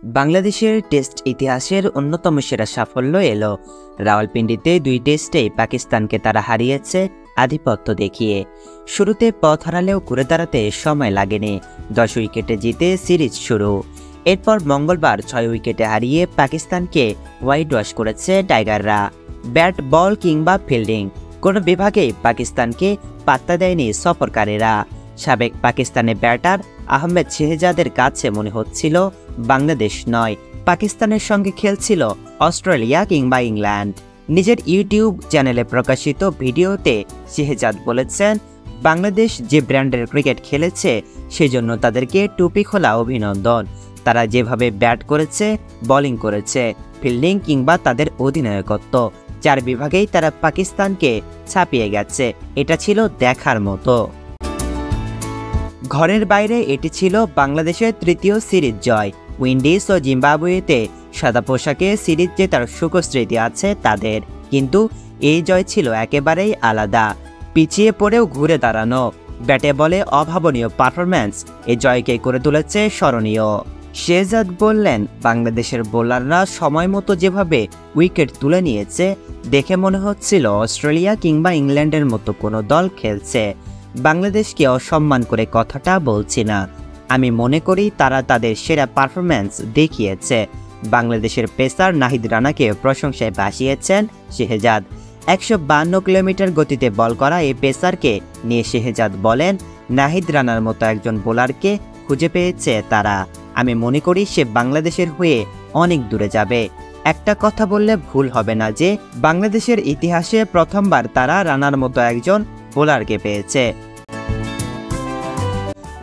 বাংলাদেশের টেস্ট ইতিহাসের অন্যতম সেরা সাফল্য এলো। রাওয়ালপিন্ডিতে 2 টেস্টেই পাকিস্তানকে তারা হারিয়েছে আধিপত্য দেখিয়ে। শুরুতে পথ হারালেও ঘুরে দাঁড়াতে সময় লাগেনি, 10 উইকেটে জিতে সিরিজ শুরু। এরপর মঙ্গলবার 6 উইকেটে হারিয়ে পাকিস্তানকে হোয়াইট ওয়াশ করেছে টাইগাররা। ব্যাট, বল কিংবা ফিল্ডিং কোনো বিভাগেই পাকিস্তানকে পাত্তা দেয়নি সফরকারীরা। সাবেক পাকিস্তানের ব্যাটার আহমেদ শেহজাদের কাছে মনে হচ্ছিল বাংলাদেশ নয়, পাকিস্তানের সঙ্গে খেলছিল অস্ট্রেলিয়া কিংবা ইংল্যান্ড। নিজের ইউটিউব চ্যানেলে প্রকাশিত ভিডিওতে শেহজাদ বলেছেন, বাংলাদেশ যে ব্র্যান্ডের ক্রিকেট খেলেছে সেজন্য তাদেরকে টুপি খোলা অভিনন্দন। তারা যেভাবে ব্যাট করেছে, বোলিং করেছে, ফিল্ডিং কিংবা তাদের অধিনায়কত্ব, 4 বিভাগেই তারা পাকিস্তানকে ছাপিয়ে গেছে। এটা ছিল দেখার মতো। ঘরের বাইরে এটি ছিল বাংলাদেশের 3য় সিরিজ জয়। উইন্ডিজ ও জিম্বাবুয়েতে সাদা পোশাকে সিরিজ জেতার সুখস্মৃতি আছে তাদের, কিন্তু এই জয় ছিল একেবারেই আলাদা। পিছিয়ে পড়েও ঘুরে দাঁড়ানো, ব্যাটে বলে অভাবনীয় পারফরম্যান্স এই জয়কে করে তুলেছে স্মরণীয়। শেহজাদ বললেন, বাংলাদেশের বোলাররা সময় মতো যেভাবে উইকেট তুলে নিয়েছে, দেখে মনে হচ্ছিল অস্ট্রেলিয়া কিংবা ইংল্যান্ডের মতো কোনো দল খেলছে। বাংলাদেশকে অসম্মান করে কথাটা বলছি না, আমি মনে করি তারা তাদের সেরা পারফরম্যান্স দেখিয়েছে। বাংলাদেশের পেসার নাহিদ রানাকে প্রশংসায় ভাসিয়েছেন শেহজাদ। 152 কিলোমিটার গতিতে বল করা এই পেসারকে নিয়ে শেহজাদ বলেন, নাহিদ রানার মতো একজন বোলারকে খুঁজে পেয়েছে তারা। আমি মনে করি সে বাংলাদেশের হয়ে অনেক দূরে যাবে। একটা কথা বললে ভুল হবে না যে বাংলাদেশের ইতিহাসে প্রথমবার তারা রানার মতো একজন বোলারকে পেয়েছে।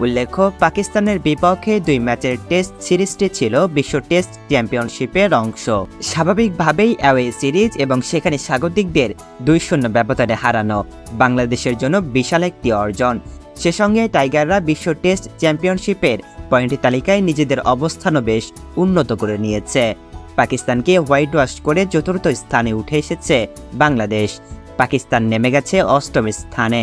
উল্লেখ্য, পাকিস্তানের বিপক্ষে 2 ম্যাচের টেস্ট সিরিজটি ছিল বিশ্ব টেস্ট চ্যাম্পিয়নশিপের অংশ। স্বাভাবিকভাবেই অ্যাওয়ে সিরিজ এবং সেখানে স্বাগতিকদের 2-0 ব্যবধানে হারানো বাংলাদেশের জন্য বিশাল একটি অর্জন। সে সঙ্গে টাইগাররা বিশ্ব টেস্ট চ্যাম্পিয়নশিপের পয়েন্ট তালিকায় নিজেদের অবস্থানও বেশ উন্নত করে নিয়েছে। পাকিস্তানকে হোয়াইট ওয়াশ করে 4র্থ স্থানে উঠে এসেছে বাংলাদেশ। পাকিস্তান নেমে গেছে 8ম স্থানে।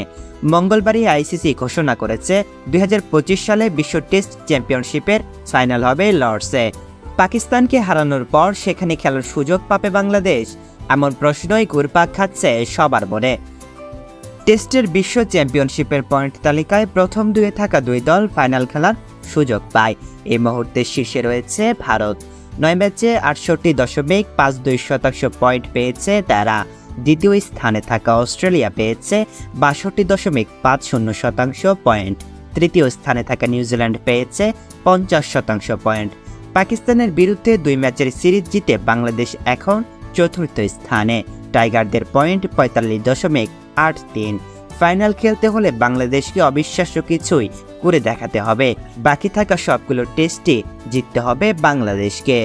মঙ্গলবারই আইসিসি ঘোষণা করেছে 2025 সালে বিশ্ব টেস্ট চ্যাম্পিয়নশিপের ফাইনাল হবে লর্ডসে। পাকিস্তানকে হারানোর পর সেখানে খেলার সুযোগ পাবে বাংলাদেশ, এমন প্রশ্নই ঘুরপাক খাচ্ছে সবার মনে। টেস্টের বিশ্ব চ্যাম্পিয়নশিপের পয়েন্ট তালিকায় প্রথম 2-এ থাকা 2 দল ফাইনাল খেলার সুযোগ পায়। এই মুহূর্তে শীর্ষে রয়েছে ভারত, 9 ম্যাচে 68.52% পয়েন্ট পেয়েছে তারা। দ্বিতীয় স্থানে থাকা অস্ট্রেলিয়া পেয়েছে 62.50% পয়েন্ট। তৃতীয় স্থানে থাকা নিউজিল্যান্ড পেয়েছে 50% পয়েন্ট। পাকিস্তানের বিরুদ্ধে 2 ম্যাচের সিরিজ জিতে বাংলাদেশ এখন 4র্থ স্থানে। টাইগারদের পয়েন্ট 45.83। ফাইনাল খেলতে হলে বাংলাদেশকে অবিশ্বাস্য কিছুই করে দেখাতে হবে। বাকি থাকা সবগুলো টেস্টে জিততে হবে বাংলাদেশকে।